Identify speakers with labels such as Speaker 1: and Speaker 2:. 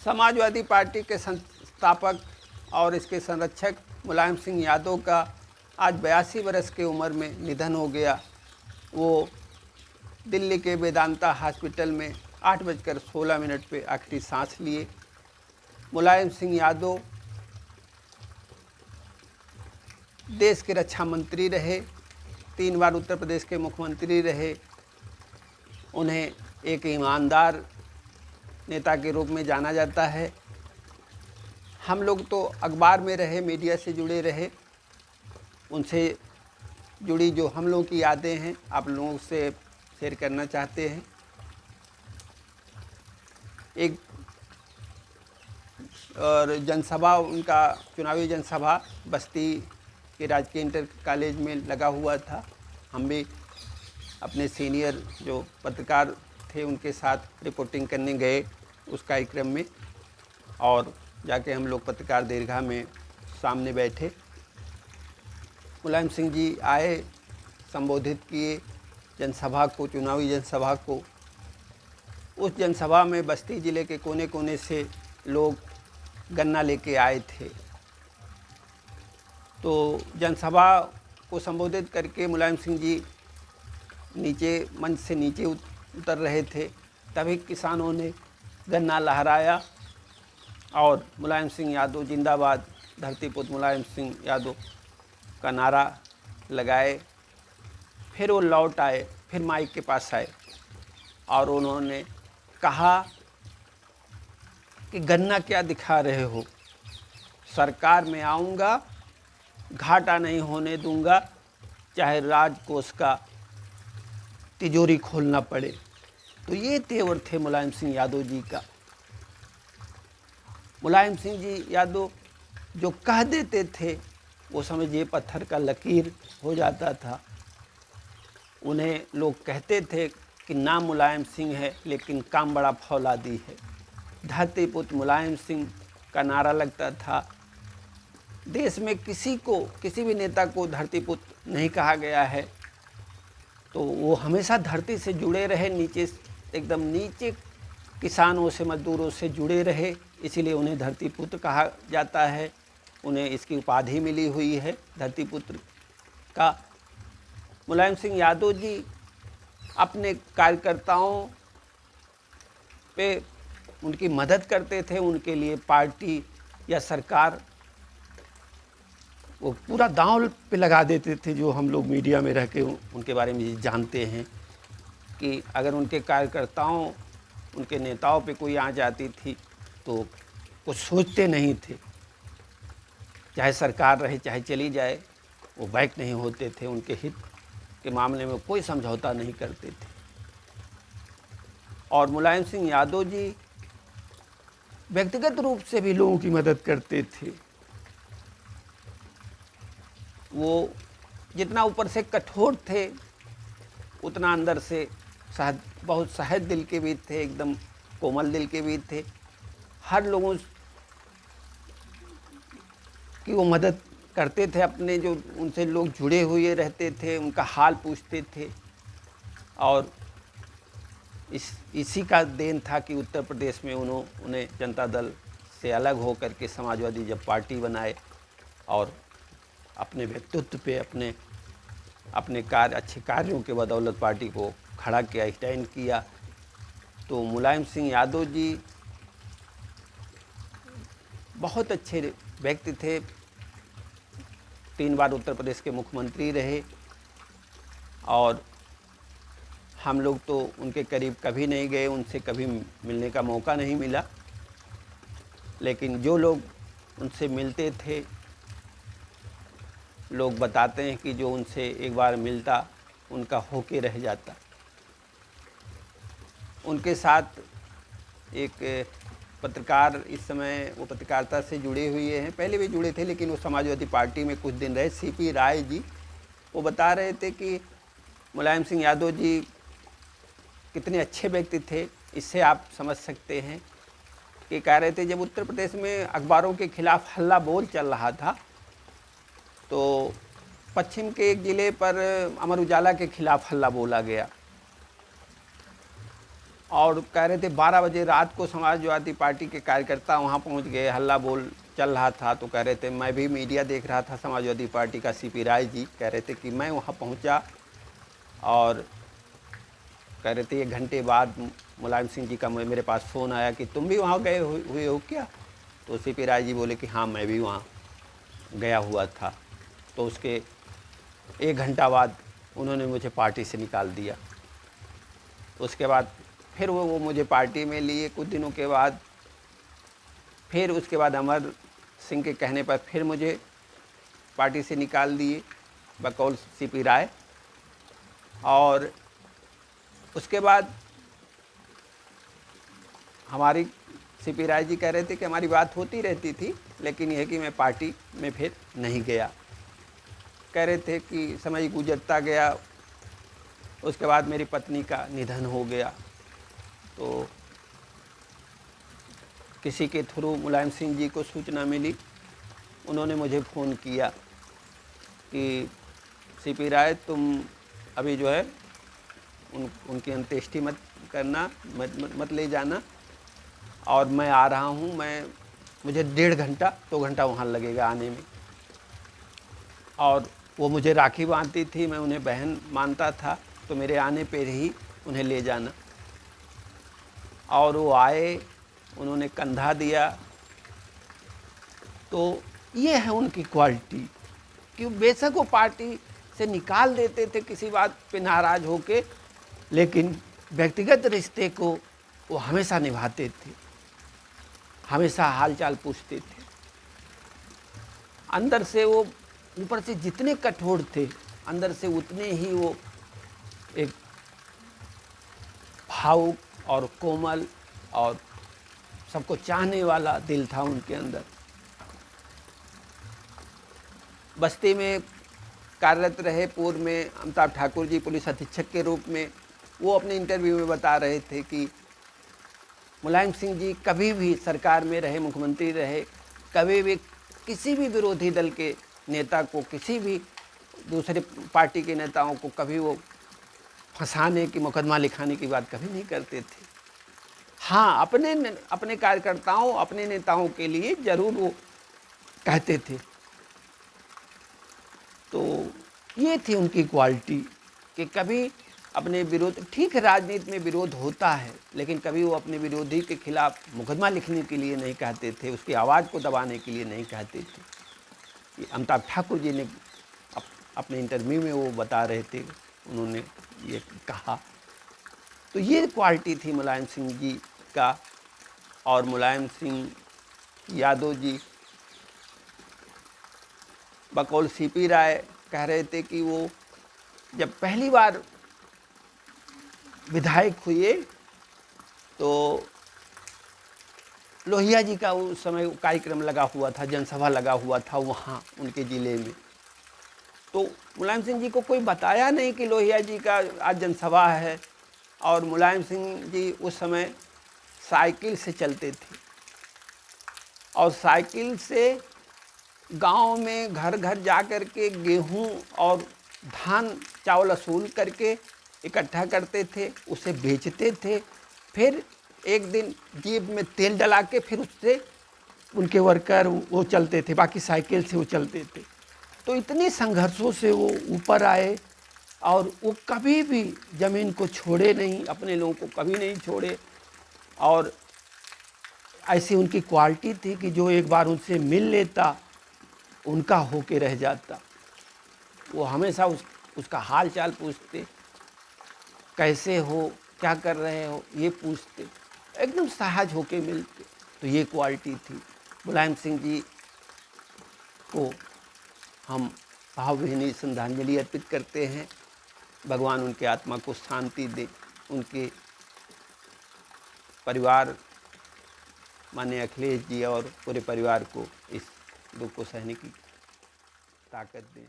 Speaker 1: Samajwadi party के संस्थापक और इसके संरक्षक मुलायम सिंह यादव का आज 82 वर्ष की उम्र में निधन हो गया। वो दिल्ली के वेदांता हॉस्पिटल में 8:16 पे आखिरी सांस लिए। मुलायम सिंह यादव देश के रक्षा मंत्री रहे, 3 बार उत्तर प्रदेश के मुख्यमंत्री रहे। उन्हें एक ईमानदार नेता के रूप में जाना जाता है। हम लोग तो अखबार में रहे, मीडिया से जुड़े रहे, उनसे जुड़ी जो हम लोगों की यादें हैं आप लोगों से शेयर करना चाहते हैं। एक और जनसभा, उनका चुनावी जनसभा बस्ती के राजकीय इंटर कॉलेज में लगा हुआ था। हम भी अपने सीनियर जो पत्रकार थे उनके साथ रिपोर्टिंग करने गए उस कार्यक्रम में, और जाके हम लोग पत्रकार दीर्घा में सामने बैठे। मुलायम सिंह जी आए, संबोधित किए जनसभा को, चुनावी जनसभा को। उस जनसभा में बस्ती ज़िले के कोने कोने से लोग गन्ना लेके आए थे। तो जनसभा को संबोधित करके मुलायम सिंह जी नीचे मंच से नीचे उतर रहे थे, तभी किसानों ने गन्ना लहराया और मुलायम सिंह यादव जिंदाबाद, धरतीपुत्र मुलायम सिंह यादव का नारा लगाए। फिर वो लौट आए, फिर माइक के पास आए और उन्होंने कहा कि गन्ना क्या दिखा रहे हो, सरकार में आऊँगा, घाटा नहीं होने दूंगा, चाहे राजकोष का तिजोरी खोलना पड़े। तो ये तेवर थे मुलायम सिंह यादव जी का। मुलायम सिंह जी यादव जो कह देते थे वो समझिए पत्थर का लकीर हो जाता था। उन्हें लोग कहते थे कि नाम मुलायम सिंह है लेकिन काम बड़ा फौलादी है। धरतीपुत्र मुलायम सिंह का नारा लगता था। देश में किसी को, किसी भी नेता को धरतीपुत्र नहीं कहा गया है। तो वो हमेशा धरती से जुड़े रहे, नीचे, एकदम नीचे किसानों से, मजदूरों से जुड़े रहे, इसीलिए उन्हें धरतीपुत्र कहा जाता है। उन्हें इसकी उपाधि मिली हुई है धरतीपुत्र का। मुलायम सिंह यादव जी अपने कार्यकर्ताओं पे उनकी मदद करते थे। उनके लिए पार्टी या सरकार वो पूरा दांव पे लगा देते थे। जो हम लोग मीडिया में रह के उनके बारे में जानते हैं कि अगर उनके कार्यकर्ताओं, उनके नेताओं पे कोई आ जाती थी तो कुछ सोचते नहीं थे, चाहे सरकार रहे चाहे चली जाए, वो बैक नहीं होते थे। उनके हित के मामले में कोई समझौता नहीं करते थे। और मुलायम सिंह यादव जी व्यक्तिगत रूप से भी लोगों की मदद करते थे। वो जितना ऊपर से कठोर थे उतना अंदर से बहुत सहज दिल के भी थे, एकदम कोमल दिल के भी थे। हर लोगों की वो मदद करते थे। अपने जो उनसे लोग जुड़े हुए रहते थे उनका हाल पूछते थे। और इसी का देन था कि उत्तर प्रदेश में उन्हें जनता दल से अलग हो करके समाजवादी जब पार्टी बनाए और अपने व्यक्तित्व पे, अपने अच्छे कार्यों के बदौलत पार्टी को खड़ा किया, स्टैंड किया। तो मुलायम सिंह यादव जी बहुत अच्छे व्यक्ति थे। 3 बार उत्तर प्रदेश के मुख्यमंत्री रहे और हम लोग तो उनके करीब कभी नहीं गए, उनसे कभी मिलने का मौका नहीं मिला। लेकिन जो लोग उनसे मिलते थे, लोग बताते हैं कि जो उनसे एक बार मिलता उनका होके रह जाता। उनके साथ एक पत्रकार, इस समय वो पत्रकारिता से जुड़े हुए हैं, पहले भी जुड़े थे लेकिन वो समाजवादी पार्टी में कुछ दिन रहे, सीपी राय जी। वो बता रहे थे कि मुलायम सिंह यादव जी कितने अच्छे व्यक्ति थे। इससे आप समझ सकते हैं कि कह रहे थे जब उत्तर प्रदेश में अखबारों के खिलाफ हल्ला बोल चल रहा था तो पश्चिम के एक ज़िले पर अमर उजाला के खिलाफ हल्ला बोला गया और कह रहे थे 12 बजे रात को समाजवादी पार्टी के कार्यकर्ता वहाँ पहुँच गए, हल्ला बोल चल रहा था। तो कह रहे थे, मैं भी मीडिया देख रहा था, समाजवादी पार्टी का सीपी राय जी कह रहे थे कि मैं वहाँ पहुँचा और कह रहे थे 1 घंटे बाद मुलायम सिंह जी का मेरे पास फ़ोन आया कि तुम भी वहाँ गए हुए हो क्या? तो सीपी राय जी बोले कि हाँ, मैं भी वहाँ गया हुआ था। तो उसके 1 घंटा बाद उन्होंने मुझे पार्टी से निकाल दिया। उसके बाद फिर वो मुझे पार्टी में लिए कुछ दिनों के बाद। फिर उसके बाद अमर सिंह के कहने पर फिर मुझे पार्टी से निकाल दिए बकौल सीपी राय। और उसके बाद हमारी सीपी राय जी कह रहे थे कि हमारी बात होती रहती थी, लेकिन यह कि मैं पार्टी में फिर नहीं गया। कह रहे थे कि समय गुजरता गया, उसके बाद मेरी पत्नी का निधन हो गया। तो किसी के थ्रू मुलायम सिंह जी को सूचना मिली, उन्होंने मुझे फ़ोन किया कि सीपी राय तुम अभी जो है उनकी अंत्येष्टि मत करना, मत ले जाना, और मैं आ रहा हूँ। मुझे 1.5 घंटा 2 घंटा वहाँ लगेगा आने में। और वो मुझे राखी बांधती थी, मैं उन्हें बहन मानता था, तो मेरे आने पर ही उन्हें ले जाना। और वो आए, उन्होंने कंधा दिया। तो ये है उनकी क्वालिटी कि बेशक वो पार्टी से निकाल देते थे किसी बात पे नाराज़ होके, लेकिन व्यक्तिगत रिश्ते को वो हमेशा निभाते थे, हमेशा हालचाल पूछते थे। अंदर से वो ऊपर से जितने कठोर थे, अंदर से उतने ही वो एक भावुक और कोमल और सबको चाहने वाला दिल था उनके अंदर। बस्ती में कार्यरत रहे पूर्व में अमिताभ ठाकुर जी पुलिस अधीक्षक के रूप में। वो अपने इंटरव्यू में बता रहे थे कि मुलायम सिंह जी कभी भी सरकार में रहे, मुख्यमंत्री रहे, कभी भी किसी भी विरोधी दल के नेता को, किसी भी दूसरे पार्टी के नेताओं को कभी वो फंसाने की, मुकदमा लिखाने की बात कभी नहीं करते थे। हाँ, अपने कार्यकर्ताओं, अपने नेताओं के लिए ज़रूर वो कहते थे। तो ये थी उनकी क्वालिटी कि कभी अपने विरोध, ठीक है राजनीति में विरोध होता है, लेकिन कभी वो अपने विरोधी के खिलाफ मुकदमा लिखने के लिए नहीं कहते थे, उसकी आवाज़ को दबाने के लिए नहीं कहते थे। ये अमिताभ ठाकुर जी ने अपने इंटरव्यू में वो बता रहे थे, उन्होंने ये कहा। तो ये क्वालिटी थी मुलायम सिंह जी का। और मुलायम सिंह यादव जी बकौल सीपी राय कह रहे थे कि वो जब पहली बार विधायक हुए तो लोहिया जी का उस समय कार्यक्रम लगा हुआ था, जनसभा लगा हुआ था वहाँ उनके ज़िले में। तो मुलायम सिंह जी को कोई बताया नहीं कि लोहिया जी का आज जनसभा है। और मुलायम सिंह जी उस समय साइकिल से चलते थे और साइकिल से गांव में घर घर जा कर के गेहूं और धान चावल वसूल करके इकट्ठा करते थे, उसे बेचते थे। फिर एक दिन जेब में तेल डला के फिर उससे उनके वर्कर वो चलते थे, बाकी साइकिल से वो चलते थे। तो इतने संघर्षों से वो ऊपर आए और वो कभी भी ज़मीन को छोड़े नहीं, अपने लोगों को कभी नहीं छोड़े। और ऐसी उनकी क्वालिटी थी कि जो एक बार उनसे मिल लेता उनका होके रह जाता। वो हमेशा उसका हाल चाल पूछते, कैसे हो, क्या कर रहे हो, ये पूछते, एकदम सहज होके मिलते। तो ये क्वालिटी थी। मुलायम सिंह जी को हम भावभीनी श्रद्धांजलि अर्पित करते हैं। भगवान उनके आत्मा को शांति दे, उनके परिवार माननीय अखिलेश जी और पूरे परिवार को इस दुख को सहने की ताकत दें।